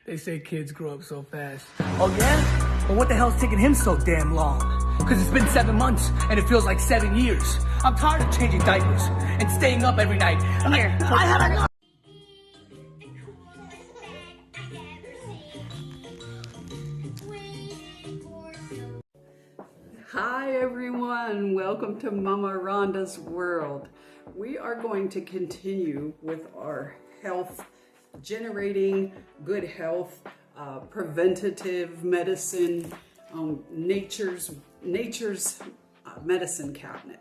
They say kids grow up so fast. Oh yeah? Well, what the hell's taking him so damn long? Because it's been 7 months and it feels like 7 years. I'm tired of changing diapers and staying up every night. I had enough. Hi everyone, welcome to Mama Rhonda's World. We are going to continue with our health, generating good health, preventative medicine, nature's medicine cabinet.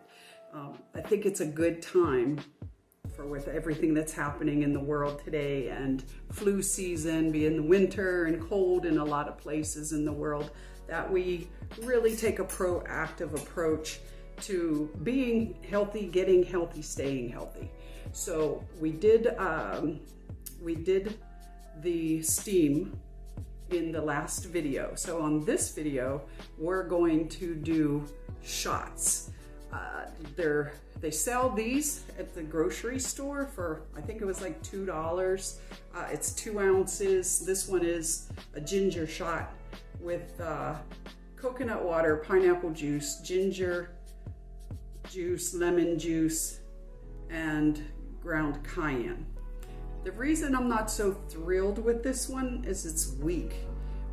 I think it's a good time with everything that's happening in the world today, and flu season being the winter and cold in a lot of places in the world, that we really take a proactive approach to being healthy, getting healthy, staying healthy. So we did the steam in the last video. So on this video, we're going to do shots. They sell these at the grocery store for, I think it was like $2. It's 2 ounces. This one is a ginger shot with coconut water, pineapple juice, ginger juice, lemon juice, and ground cayenne. The reason I'm not so thrilled with this one is it's weak.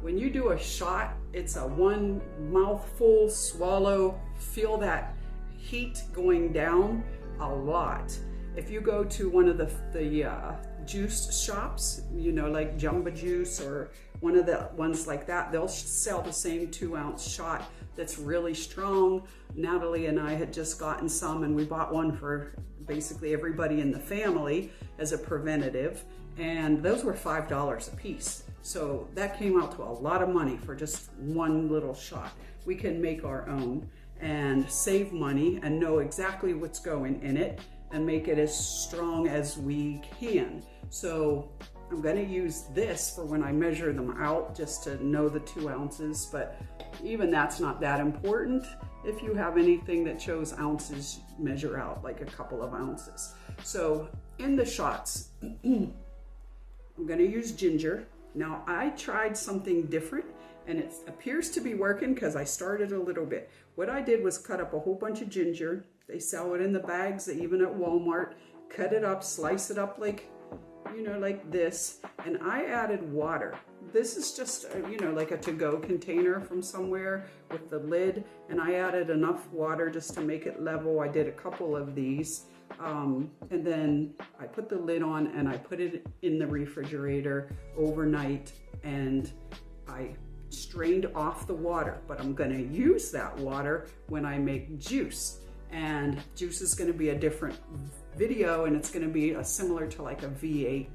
When you do a shot, it's a one mouthful swallow, feel that heat going down a lot. If you go to one of the juice shops, you know, like Jumbo Juice or one of the ones like that, they'll sell the same 2 ounce shot that's really strong. Natalie and I had just gotten some, and we bought one for basically everybody in the family as a preventative, and those were $5 a piece. So that came out to a lot of money for just one little shot. We can make our own and save money and know exactly what's going in it and make it as strong as we can. So I'm gonna use this for when I measure them out, just to know the 2 ounces, but even that's not that important. If you have anything that shows ounces, measure out like a couple of ounces. So in the shots, I'm gonna use ginger. Now I tried something different and it appears to be working because I started a little bit. What I did was cut up a whole bunch of ginger. They sell it in the bags, even at Walmart. Cut it up, slice it up like, you know, like this. And I added water. This is just, you know, like a to-go container from somewhere with the lid. And I added enough water just to make it level. I did a couple of these. And then I put the lid on and I put it in the refrigerator overnight, and I strained off the water, but I'm gonna use that water when I make juice. And juice is gonna be a different video, and it's gonna be similar to like a V8,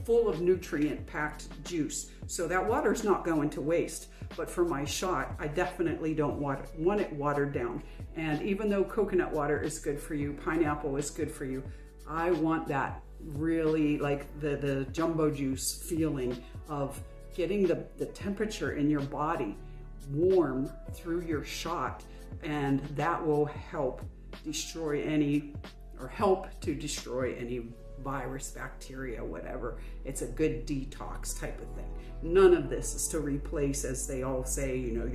full of nutrient packed juice. So that water is not going to waste. But for my shot, I definitely don't want it watered down. And even though coconut water is good for you, pineapple is good for you, I want that really like the Jumbo Juice feeling of getting the temperature in your body warm through your shot, and that will help destroy any virus, bacteria, whatever. It's a good detox type of thing. None of this is to replace, as they all say, you know,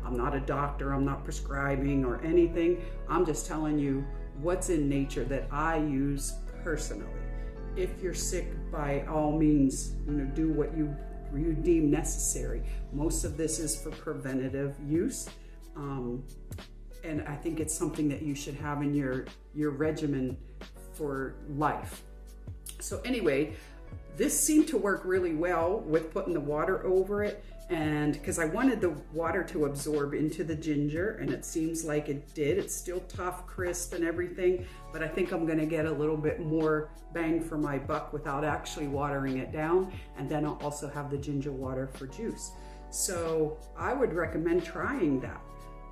I'm not a doctor, I'm not prescribing or anything. I'm just telling you what's in nature that I use personally. If you're sick, by all means, you know, do what you deem necessary. Most of this is for preventative use. And I think it's something that you should have in your regimen for life. So anyway, this seemed to work really well with putting the water over it, and because I wanted the water to absorb into the ginger, and it seems like it did. It's still tough, crisp and everything, but I think I'm gonna get a little bit more bang for my buck without actually watering it down. And then I'll also have the ginger water for juice. So I would recommend trying that.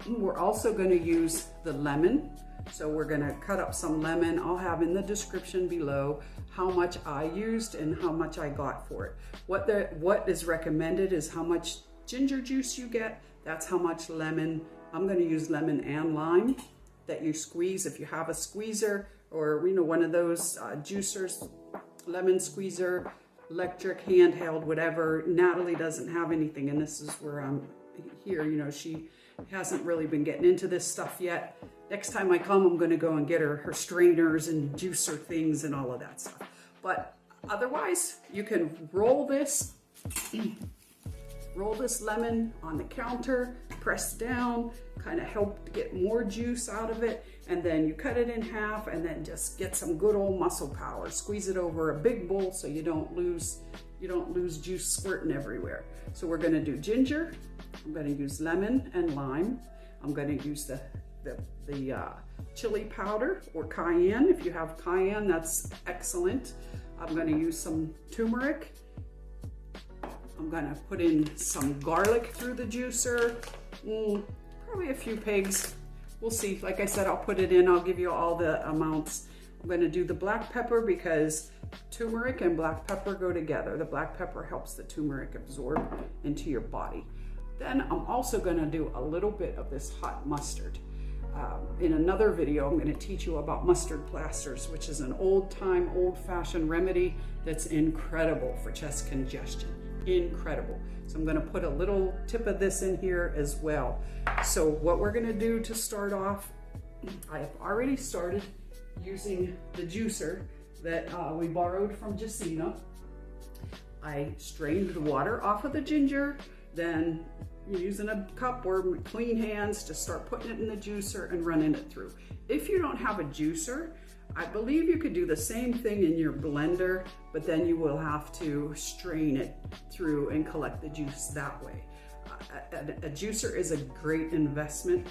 We're also gonna use the lemon. So we're gonna cut up some lemon. I'll have in the description below how much I used and how much I got for it. What is recommended is how much ginger juice you get, that's how much lemon. I'm gonna use lemon and lime that you squeeze. If you have a squeezer or, you know, one of those juicers, lemon squeezer, electric, handheld, whatever. Natalie doesn't have anything, and this is where I'm here. You know, she hasn't really been getting into this stuff yet. Next time I come, I'm gonna go and get her strainers and juicer things and all of that stuff. But otherwise, you can roll this lemon on the counter, press down, kind of help get more juice out of it, and then you cut it in half and then just get some good old muscle power. Squeeze it over a big bowl so you don't lose juice squirting everywhere. So we're gonna do ginger, I'm gonna use lemon and lime. I'm gonna use the chili powder or cayenne. If you have cayenne, that's excellent. I'm gonna use some turmeric. I'm gonna put in some garlic through the juicer, probably a few pegs. We'll see. Like I said, I'll put it in. I'll give you all the amounts. I'm gonna do the black pepper because turmeric and black pepper go together. The black pepper helps the turmeric absorb into your body. Then I'm also gonna do a little bit of this hot mustard. In another video, I'm gonna teach you about mustard plasters, which is an old-time, old-fashioned remedy that's incredible for chest congestion. Incredible. So I'm gonna put a little tip of this in here as well. So what we're gonna do to start off, I have already started using the juicer that we borrowed from Jacina. I strained the water off of the ginger, then using a cup or clean hands to start putting it in the juicer and running it through. If you don't have a juicer, I believe you could do the same thing in your blender, but then you will have to strain it through and collect the juice that way. A juicer is a great investment.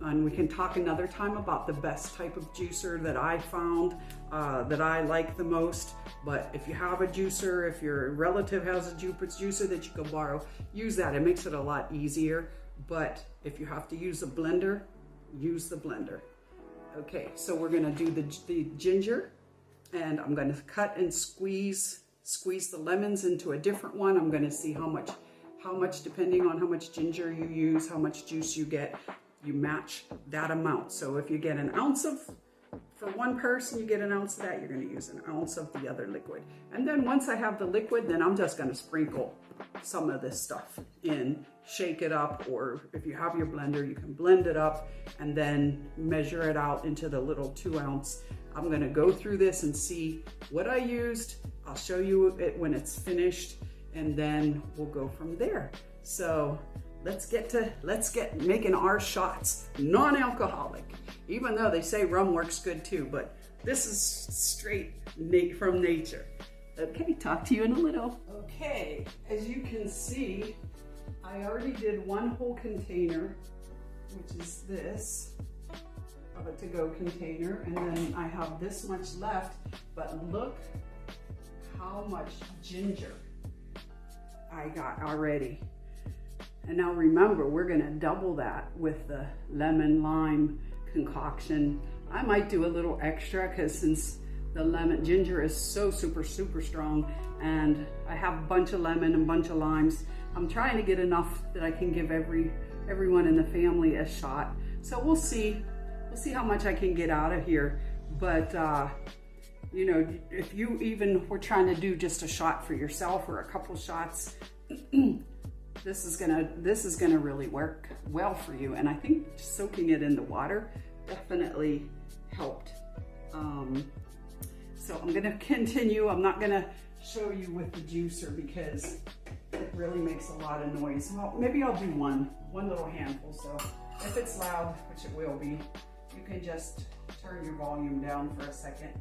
And we can talk another time about the best type of juicer that I found that I like the most. But if you have a juicer, if your relative has a juicer that you can borrow, use that. It makes it a lot easier. But if you have to use a blender, use the blender. Okay, so we're gonna do the ginger, and I'm gonna cut and squeeze the lemons into a different one. I'm gonna see how much, depending on how much ginger you use, how much juice you get, you match that amount. So if you get an ounce of, for one person, you get an ounce of that, you're gonna use an ounce of the other liquid. And then once I have the liquid, then I'm just gonna sprinkle some of this stuff in, shake it up, or if you have your blender, you can blend it up and then measure it out into the little 2 ounce. I'm gonna go through this and see what I used. I'll show you it when it's finished, and then we'll go from there. So let's get making our shots non-alcoholic, even though they say rum works good too, but this is straight from nature. Okay, talk to you in a little. Okay, as you can see, I already did 1 whole container, which is this, of a to-go container, and then I have this much left, but look how much ginger I got already. And now remember, we're gonna double that with the lemon lime concoction. I might do a little extra because since the ginger is so super strong, and I have a bunch of lemon and a bunch of limes, I'm trying to get enough that I can give everyone in the family a shot. So we'll see how much I can get out of here. But you know, if you even were trying to do just a shot for yourself or a couple shots, this is gonna really work well for you. And I think soaking it in the water definitely helped. So I'm gonna continue. I'm not gonna show you with the juicer because it really makes a lot of noise. Well, maybe I'll do one little handful. So if it's loud, which it will be, you can just turn your volume down for a second.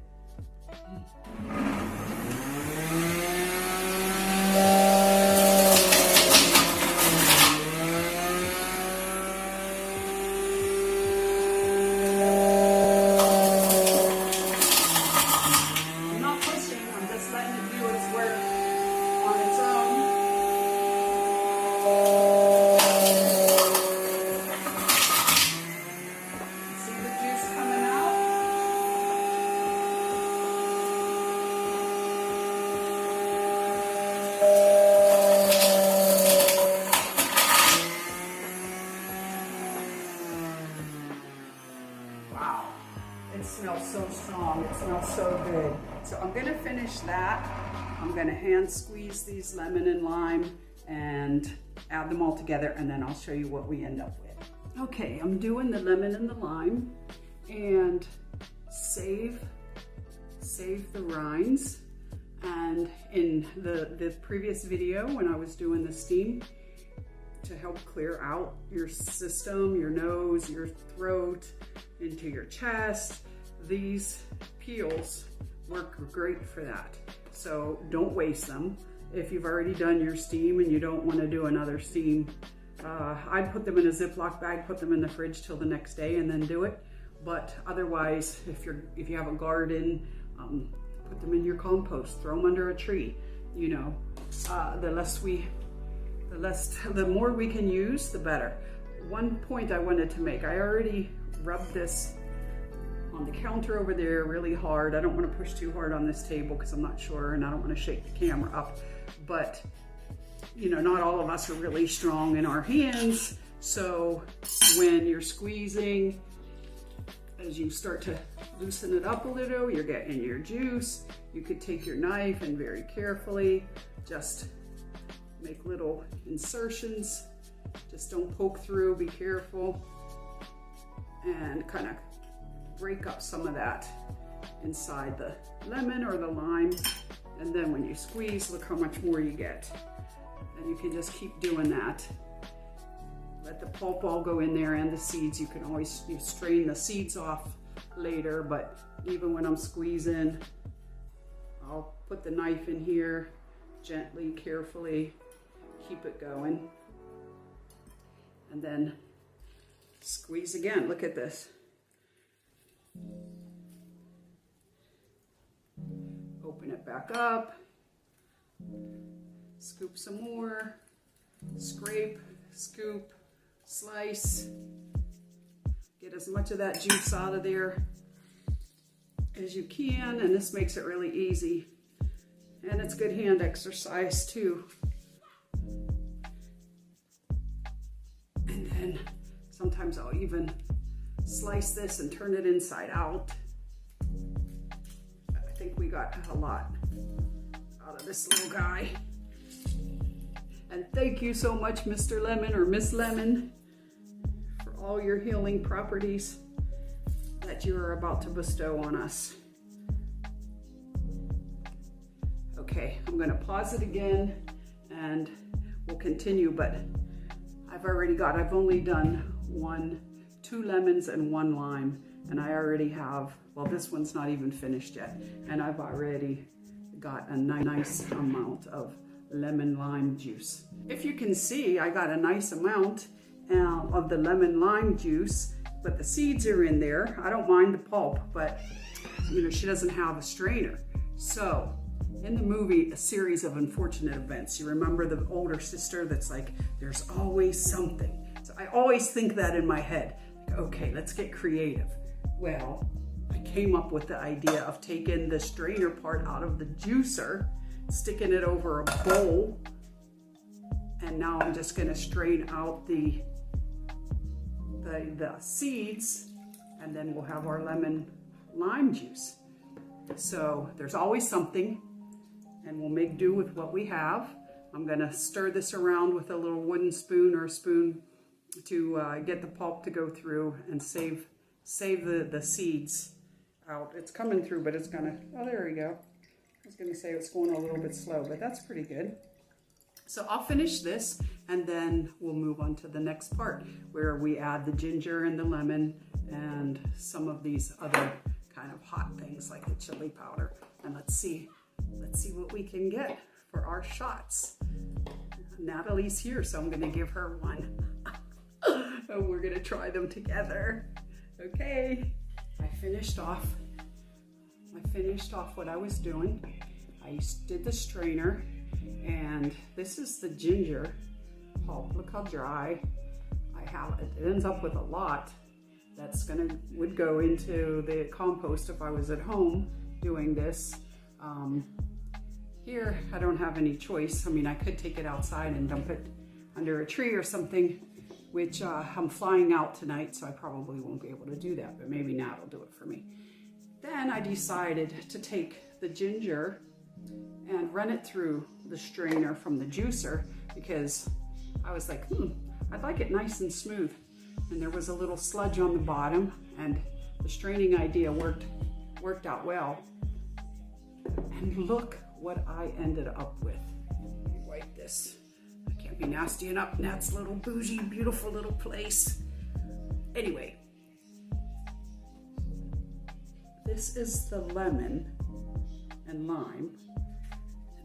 Wow, it smells so strong. It smells so good. So I'm gonna finish that. I'm gonna hand squeeze these lemon and lime and add them all together, and then I'll show you what we end up with. Okay, I'm doing the lemon and the lime, and save the rinds. And in the previous video when I was doing the steam to help clear out your system, your nose, your throat, into your chest, these peels work great for that. So don't waste them. If you've already done your steam and you don't want to do another steam, I'd put them in a Ziploc bag, put them in the fridge till the next day and then do it. But otherwise, if you have a garden, put them in your compost, throw them under a tree. You know, the more we can use, the better. One point I wanted to make, I already rubbed this on the counter over there really hard. I don't want to push too hard on this table because I'm not sure, and I don't want to shake the camera up. But, you know, not all of us are really strong in our hands. So when you're squeezing, as you start to loosen it up a little, you're getting your juice. You could take your knife and very carefully just make little insertions. Just don't poke through, be careful. And kind of break up some of that inside the lemon or the lime. And then when you squeeze, look how much more you get. And you can just keep doing that. Let the pulp all go in there and the seeds. You can always strain the seeds off later, but even when I'm squeezing, I'll put the knife in here gently, carefully, keep it going. And then squeeze again. Look at this. Open it back up, scoop some more, scrape, scoop, slice, get as much of that juice out of there as you can, and this makes it really easy. And it's good hand exercise too. And then sometimes I'll even slice this and turn it inside out. I think we got a lot out of this little guy. And thank you so much, Mr. Lemon or Miss Lemon, for all your healing properties that you are about to bestow on us. Okay, I'm gonna pause it again and we'll continue, but I've only done 2 lemons and 1 lime, and I already have, well, this one's not even finished yet, and I've already got a nice amount of lemon lime juice. If you can see, I got a nice amount of the lemon lime juice, but the seeds are in there. I don't mind the pulp, but you know, she doesn't have a strainer. So in the movie, A Series of Unfortunate Events, you remember the older sister that's like, there's always something. So I always think that in my head, like, okay, let's get creative. Well, I came up with the idea of taking the strainer part out of the juicer, sticking it over a bowl, and now I'm just gonna strain out the seeds, and then we'll have our lemon lime juice. So there's always something, and we'll make do with what we have. I'm gonna stir this around with a little wooden spoon or a spoon to get the pulp to go through and save the seeds out. It's coming through, but it's gonna, oh, there we go. I was gonna say it's going a little bit slow, but that's pretty good. So I'll finish this and then we'll move on to the next part where we add the ginger and the lemon and some of these other kind of hot things like the chili powder. And let's see what we can get for our shots. Natalie's here, so I'm gonna give her one. And we're gonna try them together. Okay, I finished off what I was doing. I did the strainer, and this is the ginger pulp. Look how dry I have it. It ends up with a lot that's would go into the compost if I was at home doing this. Here, I don't have any choice. I mean, I could take it outside and dump it under a tree or something, which I'm flying out tonight, so I probably won't be able to do that, but maybe Nat will do it for me. Then I decided to take the ginger and run it through the strainer from the juicer, because I was like, I'd like it nice and smooth. And there was a little sludge on the bottom, and the straining idea worked out well. And look what I ended up with. Let me wipe this. I can't be nasty enough. Nat's little bougie, beautiful little place. Anyway, this is the lemon and lime.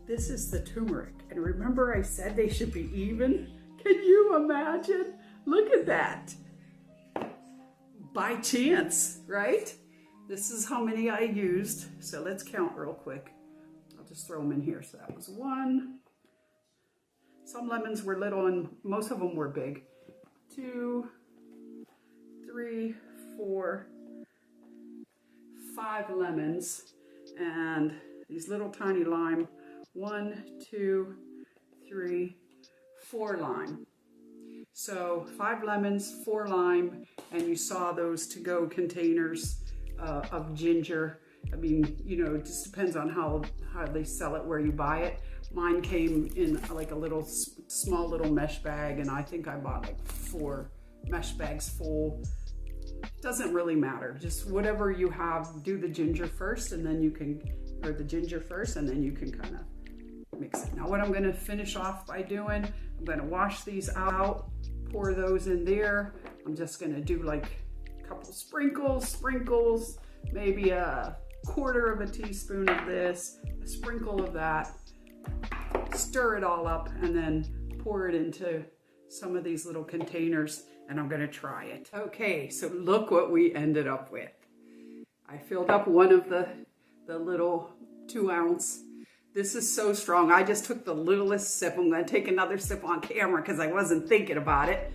This is the turmeric. And remember I said they should be even? Can you imagine? Look at that. By chance, right? This is how many I used. So let's count real quick. I'll just throw them in here. So that was 1. Some lemons were little and most of them were big. 2, 3, 4, 5 lemons. And these little tiny lime. 1, 2, 3, 4 lime. So 5 lemons, 4 lime, and you saw those to-go containers of ginger. I mean, you know, it just depends on how they sell it, where you buy it. Mine came in like a little small little mesh bag, and I think I bought like 4 mesh bags full. Doesn't really matter. Just whatever you have, do the ginger first, and then you can, or the ginger first, and then you can kind of mix it. Now what I'm gonna finish off by doing, I'm gonna wash these out, pour those in there. I'm just gonna do like a couple sprinkles, maybe a 1/4 of a teaspoon of this, a sprinkle of that, stir it all up, and then pour it into some of these little containers, and I'm gonna try it. Okay, so look what we ended up with. I filled up one of the little 2 ounce. This is so strong. I just took the littlest sip. I'm gonna take another sip on camera because I wasn't thinking about it.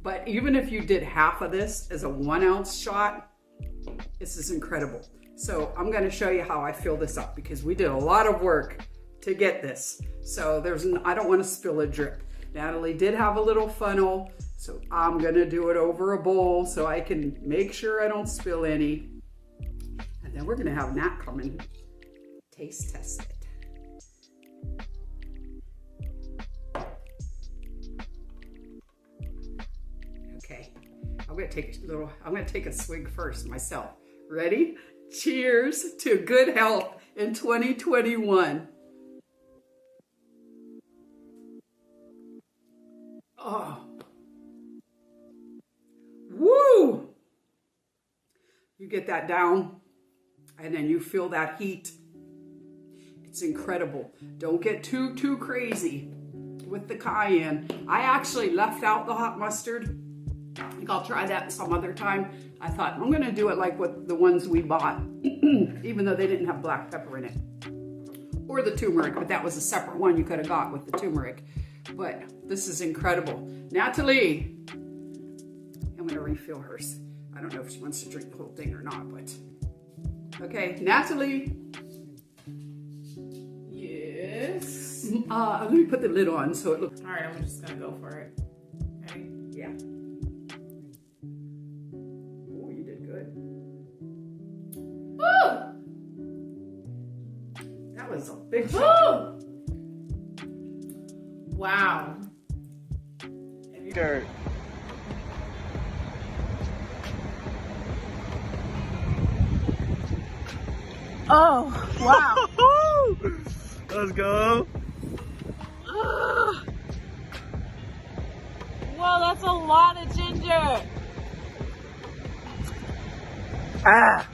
But even if you did half of this as a 1 ounce shot, this is incredible. So I'm gonna show you how I fill this up, because we did a lot of work to get this. So I don't wanna spill a drip. Natalie did have a little funnel, so I'm gonna do it over a bowl so I can make sure I don't spill any. And then we're gonna have Nat come and taste test it. Okay, I'm gonna take a swig first myself. Ready? Cheers to good health in 2021. Oh. Woo! You get that down, and then you feel that heat. It's incredible. Don't get too crazy with the cayenne. I actually left out the hot mustard. I think I'll try that some other time. I thought I'm gonna do it like with the ones we bought, even though they didn't have black pepper in it. Or the turmeric, but that was a separate one you could have got with the turmeric. But this is incredible. Natalie, I'm gonna refill hers. I don't know if she wants to drink the whole thing or not, but. Okay, Natalie. Yes. Let me put the lid on so it looks. All right, I'm just gonna go for it. Ready? Yeah. Oh, you did good. Woo! That was a big shot. Woo! Wow. Dirt. Oh, wow. Let's go. Whoa, that's a lot of ginger. Ah.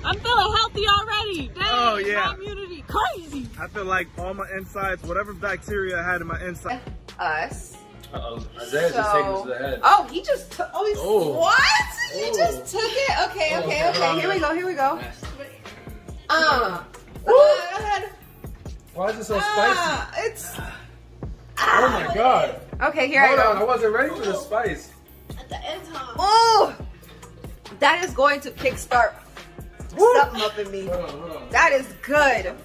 I'm feeling healthy already. Dang, Oh, yeah. my immunity crazy. I feel like all my insides, whatever bacteria I had in my inside. Us. Uh-oh. Isaiah's just taking us to the head. Oh, he just took. Oh, Oh. What? He Oh. just took it. Okay, Oh, okay, hold on, okay. Here we man. go. Here we go. Nasty. Go ahead. Why is it so spicy? It's. Oh my god. Okay, here Hold I on, I go. wasn't ready for the spice. Oh, that is going to kickstart something up in me. Hold on. That is good.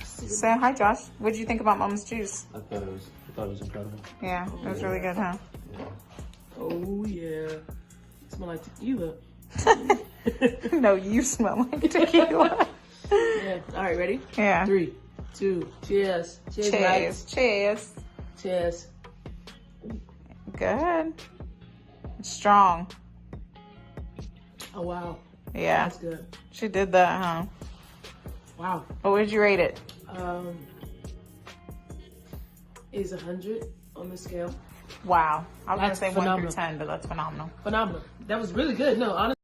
Say hi, Josh. What did you think about Mama's juice? I thought it was incredible. Yeah, it was really good, huh? Oh yeah. smell like tequila. No, you smell like tequila. Yeah. All right, ready? Yeah. 3, 2, cheers. Cheers. Cheers. Mike. Cheers. Cheers. Good. Strong. Oh, wow. Yeah. That's good. She did that, huh? Wow. What would you rate it? Is 100 on the scale. Wow. I was going to That's say 1 phenomenal. through 10, but that's phenomenal. Phenomenal. That was really good. No, honestly.